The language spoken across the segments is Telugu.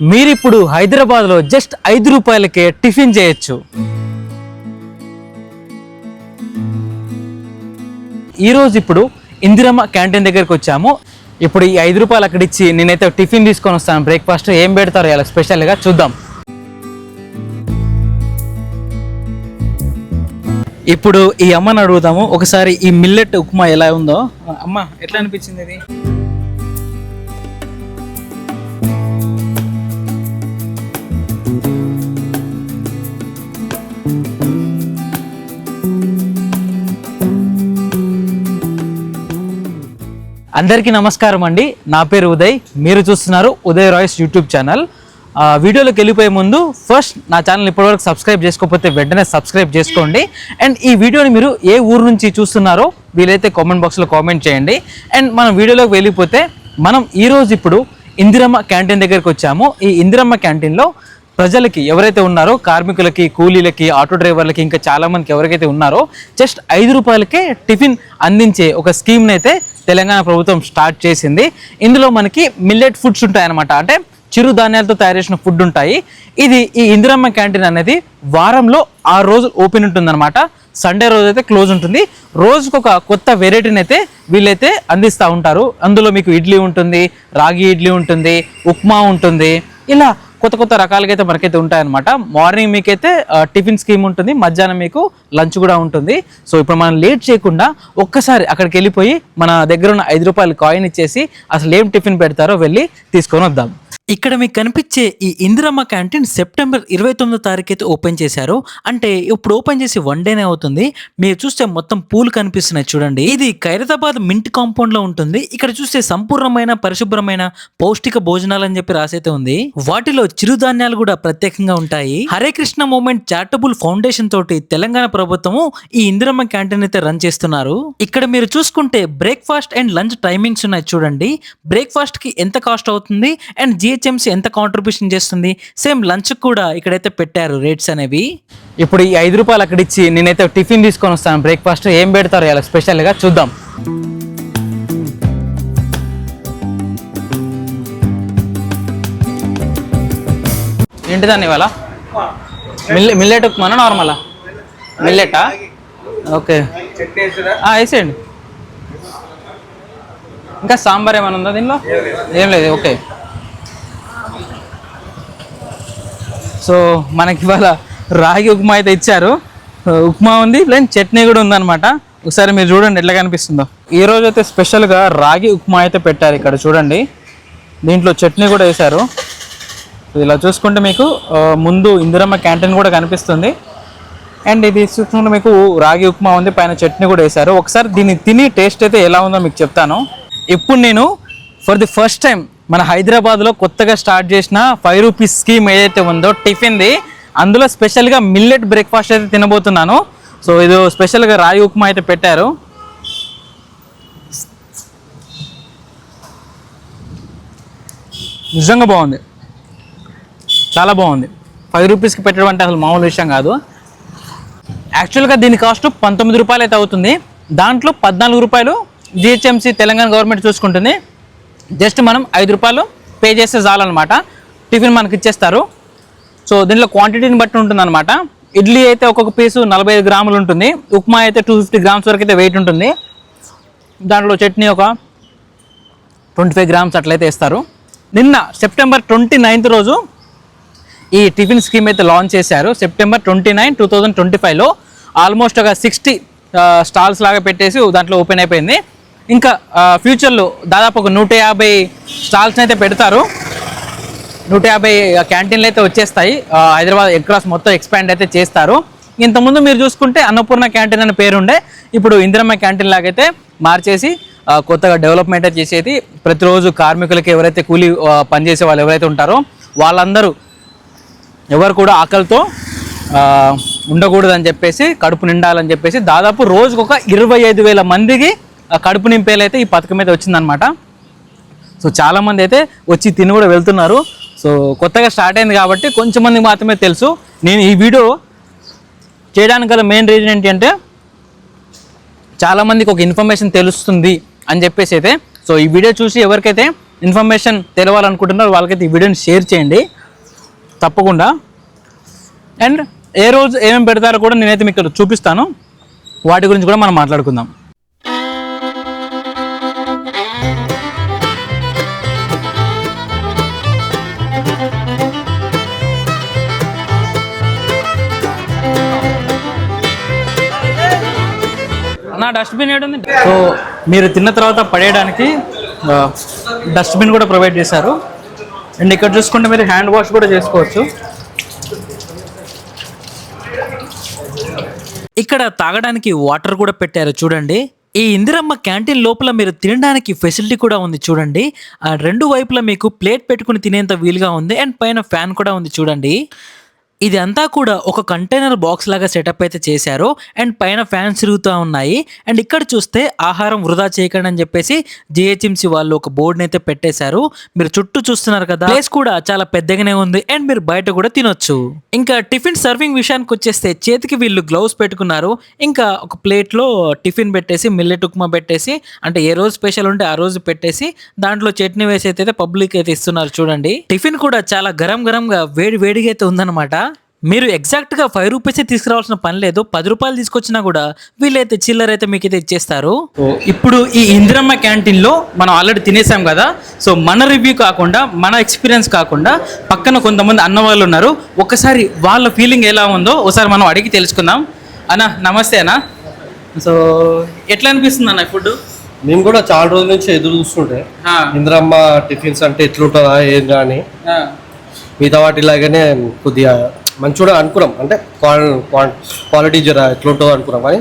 మీరిప్పుడు హైదరాబాద్లో జస్ట్ 5 రూపాయలకే టిఫిన్ చేయొచ్చు. ఈరోజు ఇప్పుడు ఇందిరమ్మ క్యాంటీన్ దగ్గరికి వచ్చాము. ఇప్పుడు ఈ 5 రూపాయలు అక్కడ ఇచ్చి నేనైతే టిఫిన్ తీసుకొని వస్తాను. బ్రేక్ఫాస్ట్ ఏం పెడతారో ఇలా స్పెషల్గా చూద్దాం. ఇప్పుడు ఈ అమ్మని అడుగుదాము ఒకసారి ఈ మిల్లెట్ ఉప్మా ఎలా ఉందో. అమ్మ ఎట్లా అనిపించింది ఇది? అందరికీ నమస్కారం అండి. నా పేరు ఉదయ్. మీరు చూస్తున్నారు ఉదయ్ రాయ్స్ యూట్యూబ్ ఛానల్. వీడియోలోకి వెళ్ళిపోయే ముందు ఫస్ట్ నా ఛానల్ ఇప్పటివరకు సబ్స్క్రైబ్ చేసుకోకపోతే వెంటనే సబ్స్క్రైబ్ చేసుకోండి. అండ్ ఈ వీడియోని మీరు ఏ ఊరు నుంచి చూస్తున్నారో వీలైతే కామెంట్ బాక్స్లో కామెంట్ చేయండి. అండ్ మనం వీడియోలోకి వెళ్ళిపోతే మనం ఈరోజు ఇప్పుడు ఇందిరమ్మ క్యాంటీన్ దగ్గరికి వచ్చాము. ఈ ఇందిరమ్మ క్యాంటీన్లో ప్రజలకి ఎవరైతే ఉన్నారో, కార్మికులకి, కూలీలకి, ఆటో డ్రైవర్లకి, ఇంకా చాలామందికి ఎవరికైతే ఉన్నారో జస్ట్ 5 రూపాయలకే టిఫిన్ అందించే ఒక స్కీమ్ని అయితే తెలంగాణ ప్రభుత్వం స్టార్ట్ చేసింది. ఇందులో మనకి మిల్లెట్ ఫుడ్స్ ఉంటాయన్నమాట. అంటే చిరుధాన్యాలతో తయారు చేసిన ఫుడ్ ఉంటాయి. ఈ ఇందిరమ్మ క్యాంటీన్ అనేది వారంలో 6 రోజులు ఓపెన్ ఉంటుందన్నమాట. సండే రోజు అయితే క్లోజ్ ఉంటుంది. రోజుకొక కొత్త వెరైటీని అయితే వీళ్ళైతే అందిస్తూ ఉంటారు. అందులో మీకు ఇడ్లీ ఉంటుంది, రాగి ఇడ్లీ ఉంటుంది, ఉప్మా ఉంటుంది. ఇలా కొత్త కొత్త రకాలుగా అయితే మనకైతే ఉంటాయన్నమాట. మార్నింగ్ మీకైతే టిఫిన్ స్కీమ్ ఉంటుంది, మధ్యాహ్నం మీకు లంచ్ కూడా ఉంటుంది. సో ఇప్పుడు మనం లేట్ చేయకుండా ఒక్కసారి అక్కడికి వెళ్ళిపోయి మన దగ్గర ఉన్న 5 రూపాయలు కాయిన్ ఇచ్చేసి అసలు ఏం టిఫిన్ పెడతారో వెళ్ళి తీసుకొని వద్దాం. ఇక్కడ మీకు కనిపించే ఈ ఇందిరమ్మ క్యాంటీన్ సెప్టెంబర్ 29వ తారీఖు అయితే ఓపెన్ చేశారు. అంటే ఇప్పుడు ఓపెన్ చేసి 1 డేనే అవుతుంది. మీరు చూస్తే మొత్తం పూలు కనిపిస్తున్నాయి చూడండి. ఇది ఖైరతాబాద్ మింట్ కాంపౌండ్ లో ఉంటుంది. ఇక్కడ చూస్తే సంపూర్ణమైన పరిశుభ్రమైన పౌష్టిక భోజనాలు అని చెప్పి రాసైతే ఉంది. వాటిలో చిరుధాన్యాలు కూడా ప్రత్యేకంగా ఉంటాయి. Hare Krishna movement charitable foundation తోటి తెలంగాణ ప్రభుత్వము ఈ ఇందిరమ్మ క్యాంటీన్ అయితే రన్ చేస్తున్నారు. ఇక్కడ మీరు చూసుకుంటే బ్రేక్ఫాస్ట్ అండ్ లంచ్ టైమింగ్స్ ఉన్నాయి చూడండి. బ్రేక్ఫాస్ట్ కి ఎంత కాస్ట్ అవుతుంది అండ్ జిహెచ్ఎంసీ ఎంత కాంట్రిబ్యూషన్ చేస్తుంది, సేమ్ లంచ్ కూడా ఇక్కడైతే పెట్టారు రేట్స్ అనేవి. ఇప్పుడు ఈ 5 రూపాయలు అక్కడ ఇచ్చి నేనైతే టిఫిన్ తీసుకొని వస్తాను. బ్రేక్ఫాస్ట్ ఏం పెడతారో ఇలా స్పెషల్గా చూద్దాం. ఏంటిదాన్ని ఇవాళ మిల్లెట్ ఉప్మానా నార్మలా? మిల్లెటా? ఓకే వేసేయండి. ఇంకా సాంబార్ ఏమైనా ఉందా దీనిలో? ఏం లేదు. ఓకే. సో మనకి ఇవాళ రాగి ఉప్మా అయితే ఇచ్చారు. ఉప్మా ఉంది, ప్లస్ చట్నీ కూడా ఉందన్నమాట. ఒకసారి మీరు చూడండి ఎట్లా కనిపిస్తుందో. ఈరోజు అయితే స్పెషల్గా రాగి ఉప్మా అయితే పెట్టారు ఇక్కడ చూడండి. దీంట్లో చట్నీ కూడా వేశారు. ఇలా చూసుకుంటే మీకు ముందు ఇందిరమ్మ క్యాంటీన్ కూడా కనిపిస్తుంది. అండ్ ఇది చూసుకుంటే మీకు రాగి ఉప్మా ఉంది, పైన చట్నీ కూడా వేశారు. ఒకసారి దీన్ని తిని టేస్ట్ అయితే ఎలా ఉందో మీకు చెప్తాను. ఇప్పుడు నేను ఫర్ ది ఫస్ట్ టైం మన హైదరాబాద్లో కొత్తగా స్టార్ట్ చేసిన 5 రూపీస్ స్కీమ్ ఏదైతే ఉందో టిఫిన్ది, అందులో స్పెషల్గా మిల్లెట్ బ్రేక్ఫాస్ట్ అయితే తినబోతున్నాను. సో ఇది స్పెషల్గా రాగి ఉప్మా అయితే పెట్టారు. నిజంగా బాగుంది, చాలా బాగుంది. 5 రూపీస్కి పెట్టడం అంటే అసలు మామూలు విషయం కాదు. యాక్చువల్గా దీని కాస్ట్ 19 రూపాయలు అయితే అవుతుంది. దాంట్లో 14 రూపాయలు జిహెచ్ఎంసీ తెలంగాణ గవర్నమెంట్ చూసుకుంటుంది. జస్ట్ మనం 5 రూపాయలు పే చేస్తే చాలన్నమాట. టిఫిన్ మనకి ఇచ్చేస్తారు. సో దీంట్లో క్వాంటిటీని బట్టి ఉంటుంది అనమాట. ఇడ్లీ అయితే ఒక్కొక్క పీసు 45 గ్రాములు ఉంటుంది. ఉప్మా అయితే 250 గ్రామ్స్ వరకు అయితే వెయిట్ ఉంటుంది. దాంట్లో చట్నీ ఒక 25 గ్రామ్స్ అట్లయితే వేస్తారు. నిన్న సెప్టెంబర్ 29th రోజు ఈ టిఫిన్ స్కీమ్ అయితే లాంచ్ చేశారు. సెప్టెంబర్ 29, 2025లో ఆల్మోస్ట్ ఒక 60 స్టాల్స్ లాగా పెట్టేసి దాంట్లో ఓపెన్ అయిపోయింది. ఇంకా ఫ్యూచర్లో దాదాపు ఒక 150 స్టాల్స్ని అయితే పెడతారు. 150 క్యాంటీన్లు అయితే వచ్చేస్తాయి. హైదరాబాద్ ఎక్రాస్ మొత్తం ఎక్స్పాండ్ అయితే చేస్తారు. ఇంతకుముందు మీరు చూసుకుంటే అన్నపూర్ణ క్యాంటీన్ అనే పేరుండే, ఇప్పుడు ఇందిరమ్మ క్యాంటీన్ లాగైతే మార్చేసి కొత్తగా డెవలప్మెంట్ అయితే చేసేది. ప్రతిరోజు కార్మికులకి ఎవరైతే కూలీ పనిచేసే వాళ్ళు ఎవరైతే ఉంటారో వాళ్ళందరూ ఎవరు కూడా ఆకలితో ఉండకూడదని చెప్పేసి, కడుపు నిండాలని చెప్పేసి దాదాపు రోజుకు ఒక 25,000 మందికి కడుపు నింపేలైతే ఈ పథకం అయితే వచ్చిందనమాట. సో చాలామంది అయితే వచ్చి తిని కూడా వెళ్తున్నారు. సో కొత్తగా స్టార్ట్ అయింది కాబట్టి కొంచెం మందికి మాత్రమే తెలుసు. నేను ఈ వీడియో చేయడానికి గల మెయిన్ రీజన్ ఏంటి అంటే చాలామందికి ఒక ఇన్ఫర్మేషన్ తెలుస్తుంది అని చెప్పేసి అయితే. సో ఈ వీడియో చూసి ఎవరికైతే ఇన్ఫర్మేషన్ తెలవాలనుకుంటున్నారో వాళ్ళకైతే ఈ వీడియోని షేర్ చేయండి తప్పకుండా. అండ్ ఏ రోజు ఏమేమి పెడతారో కూడా నేనైతే మీకు చూపిస్తాను, వాటి గురించి కూడా మనం మాట్లాడుకుందాం. నా డస్ట్బిన్ ఏడుంది. సో మీరు తిన్న తర్వాత పడేయడానికి డస్ట్బిన్ కూడా ప్రొవైడ్ చేశారు. అండ్ ఇక్కడ చూసుకుంటే మీరు హ్యాండ్ వాష్ కూడా చేసుకోవచ్చు. ఇక్కడ తాగడానికి వాటర్ కూడా పెట్టారు చూడండి. ఈ ఇందిరమ్మ క్యాంటీన్ లోపల మీరు తినడానికి ఫెసిలిటీ కూడా ఉంది చూడండి. ఆ రెండు వైపులా మీకు ప్లేట్ పెట్టుకుని తినేంత వీలుగా ఉంది. అండ్ పైన ఫ్యాన్ కూడా ఉంది చూడండి. ఇది అంతా కూడా ఒక కంటైనర్ బాక్స్ లాగా సెటప్ అయితే చేశారు. అండ్ పైన ఫ్యాన్స్ తిరుగుతూ ఉన్నాయి. అండ్ ఇక్కడ చూస్తే ఆహారం వృధా చేయకండి అని చెప్పేసి జిహెచ్ఎంసీ వాళ్ళు ఒక బోర్డుని అయితే పెట్టేశారు. మీరు చుట్టూ చూస్తున్నారు కదా, ప్లేస్ కూడా చాలా పెద్దగానే ఉంది. అండ్ మీరు బయట కూడా తినొచ్చు. ఇంకా టిఫిన్ సర్వింగ్ విషయానికి వచ్చేస్తే చేతికి వీళ్ళు గ్లౌస్ పెట్టుకున్నారు. ఇంకా ఒక ప్లేట్ లో టిఫిన్ పెట్టేసి మిల్లెట్ ఉప్మా పెట్టేసి, అంటే ఏ రోజు స్పెషల్ ఉంటే ఆ రోజు పెట్టేసి దాంట్లో చట్నీ వేసి అయితే పబ్లిక్ అయితే ఇస్తున్నారు చూడండి. టిఫిన్ కూడా చాలా గరం గరంగా వేడి వేడిగా అయితే ఉందన్నమాట. మీరు ఎగ్జాక్ట్గా 5 రూపీసే తీసుకురావాల్సిన పని లేదు, 10 రూపాయలు తీసుకొచ్చినా కూడా వీళ్ళైతే చిల్లర అయితే మీకు అయితే ఇచ్చేస్తారు. ఇప్పుడు ఈ ఇందిరమ్మ క్యాంటీన్లో మనం ఆల్రెడీ తినేసాం కదా, సో మన రివ్యూ కాకుండా మన ఎక్స్పీరియన్స్ కాకుండా పక్కన కొంతమంది అన్న వాళ్ళు ఉన్నారు. ఒకసారి వాళ్ళ ఫీలింగ్ ఎలా ఉందో ఒకసారి మనం అడిగి తెలుసుకుందాం. అన్న నమస్తే అన్న. సో ఎట్లా అనిపిస్తుంది అన్న ఫుడ్? మేము కూడా చాలా రోజుల నుంచి ఎదురు చూస్తుంటే ఇందిరమ్మ టిఫిన్స్ అంటే ఎట్లుంటుందా ఏందా అని. మిగతా వాటిలాగానే కొద్దిగా మంచిగా అనుకున్నాం, అంటే క్వాలిటీ జర ఎట్లుంటుందో అనుకున్నాం. కానీ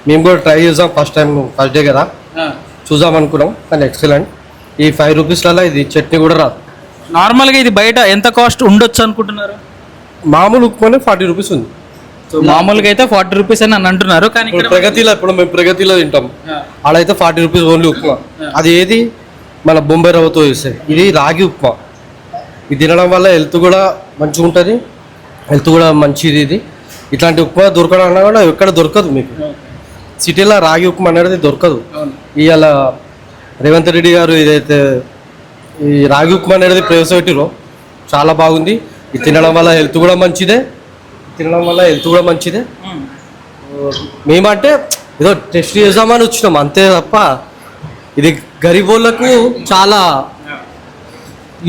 మేము కూడా ట్రై చేసాం, ఫస్ట్ డే కదా చూద్దాం అనుకున్నాం. కానీ ఎక్సలెంట్. ఈ 5 రూపీస్లలో ఇది చట్నీ కూడా రాదు. నార్మల్గా ఇది బయట ఎంత కాస్ట్ ఉండొచ్చు అనుకుంటున్నారు? మామూలు ఉప్పునే 40 రూపీస్ ఉంది. సో మామూలుగా అయితే 40 రూపీస్ అని అంటున్నారు. కానీ ప్రగతిలో ఇప్పుడు మేము ప్రగతిలో తింటాం, అలా అయితే 40 రూపీస్ ఓన్లీ ఉప్మా. అది ఏది మన బొంబాయి రవ్వతో వేస్తాయి. ఇది రాగి ఉప్మా. ఇది తినడం వల్ల హెల్త్ కూడా మంచిగా ఉంటుంది, హెల్త్ కూడా మంచిది. ఇది ఇట్లాంటి ఉప్మా దొరకడం కూడా ఎక్కడ దొరకదు. మీకు సిటీలో రాగి ఉప్మా అనేది దొరకదు. ఇవాళ రేవంత్ రెడ్డి గారు ఇదైతే ఈ రాగి ఉప్మా అనేది ప్రవేశపెట్టిరో చాలా బాగుంది. ఇది తినడం వల్ల హెల్త్ కూడా మంచిదే, మేమంటే ఏదో టెస్ట్ చేద్దామని వచ్చినాం అంతే తప్ప ఇది గరీబ్ వాళ్ళకు చాలా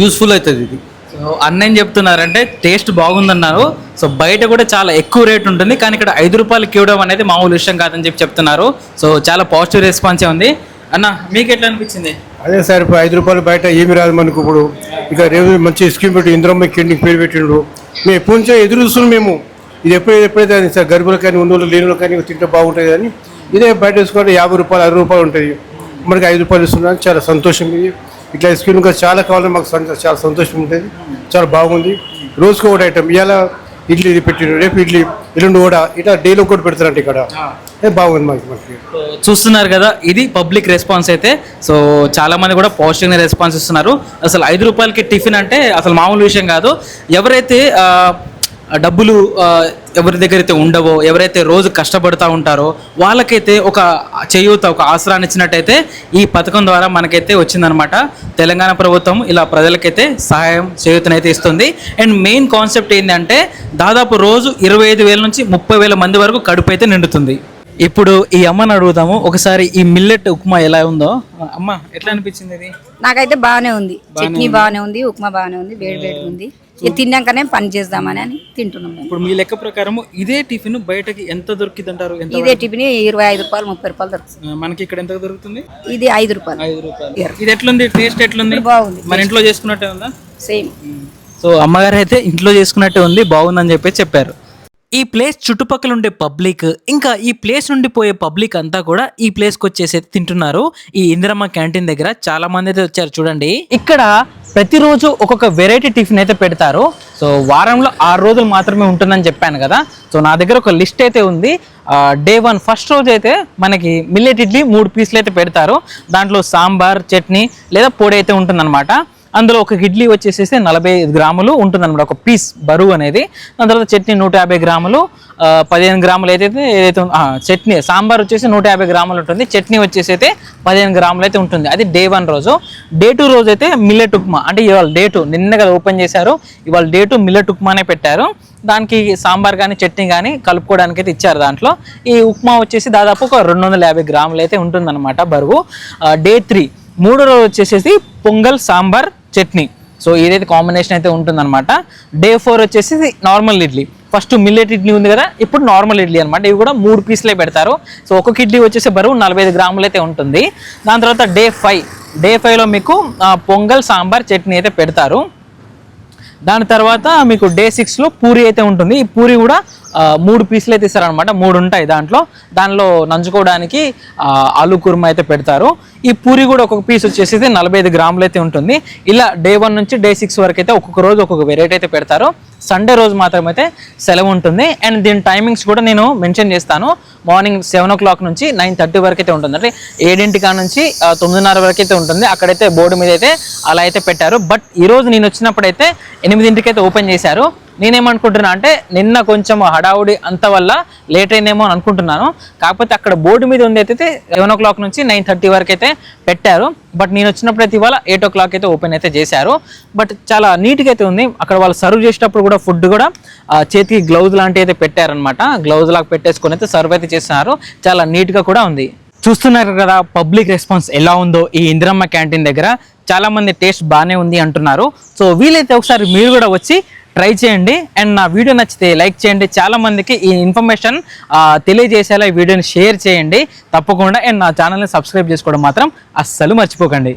యూస్ఫుల్ అవుతుంది. ఇది సో అన్న ఏం చెప్తున్నారంటే టేస్ట్ బాగుందన్నారు. సో బయట కూడా చాలా ఎక్కువ రేట్ ఉంటుంది, కానీ ఇక్కడ 5 రూపాయలకి ఇవ్వడం అనేది మామూలు విషయం కాదని చెప్తున్నారు. సో చాలా పాజిటివ్ రెస్పాన్సే ఉంది. అన్న మీకు ఎట్లా అనిపించింది? అదే సార్, ఇప్పుడు 5 రూపాయలు బయట ఏమి రాదు మనకు. ఇప్పుడు ఇక రేపు మంచి స్కీమ్ పెట్టి ఇందిరమ్మ క్యాంటీన్ పేరు పెట్టిండ్రు. మేము ఎప్పటి నుంచో ఎదురు చూస్తున్నాం. మేము ఇది ఎప్పుడైతే సార్ గర్భులకు కానీ ఉన్నోళ్ళు లేని కానీ తింటే బాగుంటుంది కానీ ఇదే బయట వేసుకుంటే 50 రూపాయలు 60 రూపాయలు ఉంటుంది. మనకి 5 రూపాయలు ఇస్తున్నాను, చాలా సంతోషం. ఇది ఇట్లా స్కీమ్ ఇంకా చాలా కావాలని మాకు చాలా సంతోషం ఉంటుంది. చాలా బాగుంది. రోజుకు ఒకటి ఐటమ్. ఇవాళ ఇడ్లీ ఇది పెట్టిండ్రు, రేపు ఇడ్లీ, ఎల్లుండి కూడా ఇట్లా డైలీ ఒకటి పెడతారంట ఇక్కడ. బాగుంది మనకి. చూస్తున్నారు కదా, ఇది పబ్లిక్ రెస్పాన్స్ అయితే. సో చాలా మంది కూడా పాజిటివ్గా రెస్పాన్స్ ఇస్తున్నారు. అసలు 5 రూపాయలకి టిఫిన్ అంటే అసలు మామూలు విషయం కాదు. ఎవరైతే డబ్బులు ఎవరి దగ్గర అయితే ఉండవో, ఎవరైతే రోజు కష్టపడుతూ ఉంటారో వాళ్ళకైతే ఒక చేయూత, ఒక ఆసరాన్ని ఇచ్చినట్టయితే ఈ పథకం ద్వారా మనకైతే వచ్చిందనమాట. తెలంగాణ ప్రభుత్వం ఇలా ప్రజలకైతే సహాయం చేయూతనైతే ఇస్తుంది. అండ్ మెయిన్ కాన్సెప్ట్ ఏంటంటే దాదాపు రోజు 25,000 నుంచి 30,000 మంది వరకు కడుపు అయితే నిండుతుంది. ఇప్పుడు ఈ అమ్మని అడుగుదాము ఒకసారి, ఈ మిల్లెట్ ఉప్మా ఎలా ఉందో. అమ్మ ఎట్లా అనిపించింది? ఇది నాకైతే బాగానే ఉంది. చట్నీ బాగానే ఉంది, ఉప్మా బాగానే ఉంది, వేడి వేడి ఉంది. ఇది తిన్నాకనే పని చేద్దామని తింటున్నాం. ఇప్పుడు మీ లెక్క ప్రకారం ఇదే టిఫిన్ బయటకి ఎంత దొరికింది అంటారు? ఇదే టిఫిన్ 25 రూపాయలు 30 రూపాయలు దొరుకుతుంది. మనకి ఇక్కడ ఎంత దొరుకుతుంది? ఇది 5 రూపాయలు. ఇది ఎట్లుంది? టేస్ట్ ఎట్లుంది? బాగుంది. మన ఇంట్లో చేసుకున్నట్టే ఉందా? సేమ్. సో అమ్మగారు అయితే ఇంట్లో చేసుకున్నట్టే ఉంది, బాగుందని చెప్పారు. ఈ ప్లేస్ చుట్టుపక్కల ఉండే పబ్లిక్, ఇంకా ఈ ప్లేస్ నుండి పోయే పబ్లిక్ అంతా కూడా ఈ ప్లేస్కి వచ్చేసి తింటున్నారు. ఈ ఇందిరమ్మ క్యాంటీన్ దగ్గర చాలా మంది అయితే వచ్చారు చూడండి. ఇక్కడ ప్రతిరోజు ఒక్కొక్క వెరైటీ టిఫిన్ అయితే పెడతారు. సో వారంలో 6 రోజులు మాత్రమే ఉంటుందని చెప్పాను కదా. సో నా దగ్గర ఒక లిస్ట్ అయితే ఉంది. డే 1 ఫస్ట్ రోజు అయితే మనకి మిల్లెట్ ఇడ్లీ 3 పీసులు అయితే పెడతారు. దాంట్లో సాంబార్, చట్నీ లేదా పొడి అయితే ఉంటుందన్నమాట. అందులో ఒక ఇడ్లీ వచ్చేసేసి 45 గ్రాములు ఉంటుంది అనమాట, ఒక పీస్ బరువు అనేది. దాని తర్వాత చట్నీ 150 గ్రాములు, 15 గ్రాములు ఏదైతే చట్నీ సాంబార్ వచ్చేసి 150 గ్రాములు ఉంటుంది, చట్నీ వచ్చేసి అయితే 15 గ్రాములు అయితే ఉంటుంది. అది డే 1 రోజు. డే 2 రోజు అయితే మిల్లెట్ ఉప్మా, అంటే ఇవాళ డే 2 నిన్న కదా ఓపెన్ చేశారు, ఇవాళ డే 2 మిల్లెట్ ఉప్మానే పెట్టారు. దానికి సాంబార్ కానీ చట్నీ కానీ కలుపుకోవడానికి అయితే ఇచ్చారు. దాంట్లో ఈ ఉప్మా వచ్చేసి దాదాపు ఒక 250 గ్రాములు అయితే ఉంటుందన్నమాట బరువు. డే 3 3 రోజు వచ్చేసేసి పొంగల్ సాంబార్ చట్నీ, సో ఇదైతే కాంబినేషన్ అయితే ఉంటుందన్నమాట. డే 4 వచ్చేసి normal idli. First millet idli ఉంది కదా, ఇప్పుడు నార్మల్ ఇడ్లీ అనమాట. ఇవి కూడా 3 పీసులే పెడతారు. సో ఒక్కొక్క ఇడ్లీ వచ్చేసి బరువు 45 గ్రాములు అయితే ఉంటుంది. దాని తర్వాత డే 5లో మీకు పొంగల్ సాంబార్ చట్నీ అయితే పెడతారు. దాని తర్వాత మీకు డే 6లో పూరి అయితే ఉంటుంది. ఈ పూరి కూడా 3 పీసులు అయితే ఇస్తారనమాట, 3 ఉంటాయి దానిలో నంచుకోవడానికి ఆలు కుర్మా అయితే పెడతారు. ఈ పూరి కూడా ఒక్కొక్క పీస్ వచ్చేసి 45 గ్రాములు అయితే ఉంటుంది. ఇలా డే 1 నుంచి డే 6 వరకు అయితే ఒక్కొక్క రోజు ఒక్కొక్క వెరైటీ అయితే పెడతారు. సండే రోజు మాత్రం అయితే సెలవు ఉంటుంది. అండ్ దీని టైమింగ్స్ కూడా నేను మెన్షన్ చేస్తాను. మార్నింగ్ 7 o'clock నుంచి 9:30 వరకు అయితే ఉంటుంది, అంటే 7 నుంచి 9:30 వరకు అయితే ఉంటుంది. అక్కడైతే బోర్డు మీద అయితే అలా అయితే పెట్టారు. బట్ ఈరోజు నేను వచ్చినప్పుడైతే 8 అయితే ఓపెన్ చేశారు. నేనేమనుకుంటున్నా అంటే నిన్న కొంచెం హడావుడి అంత వల్ల లేట్ అయిందేమో అని అనుకుంటున్నాను. కాకపోతే అక్కడ బోర్డు మీద ఉంది అయితే 7 o'clock నుంచి 9:30 వరకు అయితే పెట్టారు. బట్ నేను వచ్చినప్పుడు అయితే ఇవాళ 8 o'clock అయితే ఓపెన్ అయితే చేశారు. బట్ చాలా నీట్గా అయితే ఉంది. అక్కడ వాళ్ళు సర్వ్ చేసేటప్పుడు కూడా ఫుడ్ కూడా చేతికి గ్లౌజ్ లాంటివి అయితే పెట్టారనమాట. గ్లౌజ్ లాగా పెట్టేసుకొని అయితే సర్వ్ అయితే చేస్తున్నారు. చాలా నీట్గా కూడా ఉంది. చూస్తున్నారు కదా పబ్లిక్ రెస్పాన్స్ ఎలా ఉందో ఈ ఇందిరమ్మ క్యాంటీన్ దగ్గర. చాలా మంది టేస్ట్ బాగానే ఉంది అంటున్నారు. సో వీలైతే ఒకసారి మీరు కూడా వచ్చి ట్రై చేయండి. అండ్ నా వీడియో నచ్చితే లైక్ చేయండి. చాలా మందికి ఈ ఇన్ఫర్మేషన్ తెలియజేసేలా ఈ వీడియోని షేర్ చేయండి తప్పకుండా. అండ్ నా ఛానల్ని సబ్స్క్రైబ్ చేసుకోవడం మాత్రం అస్సలు మర్చిపోకండి.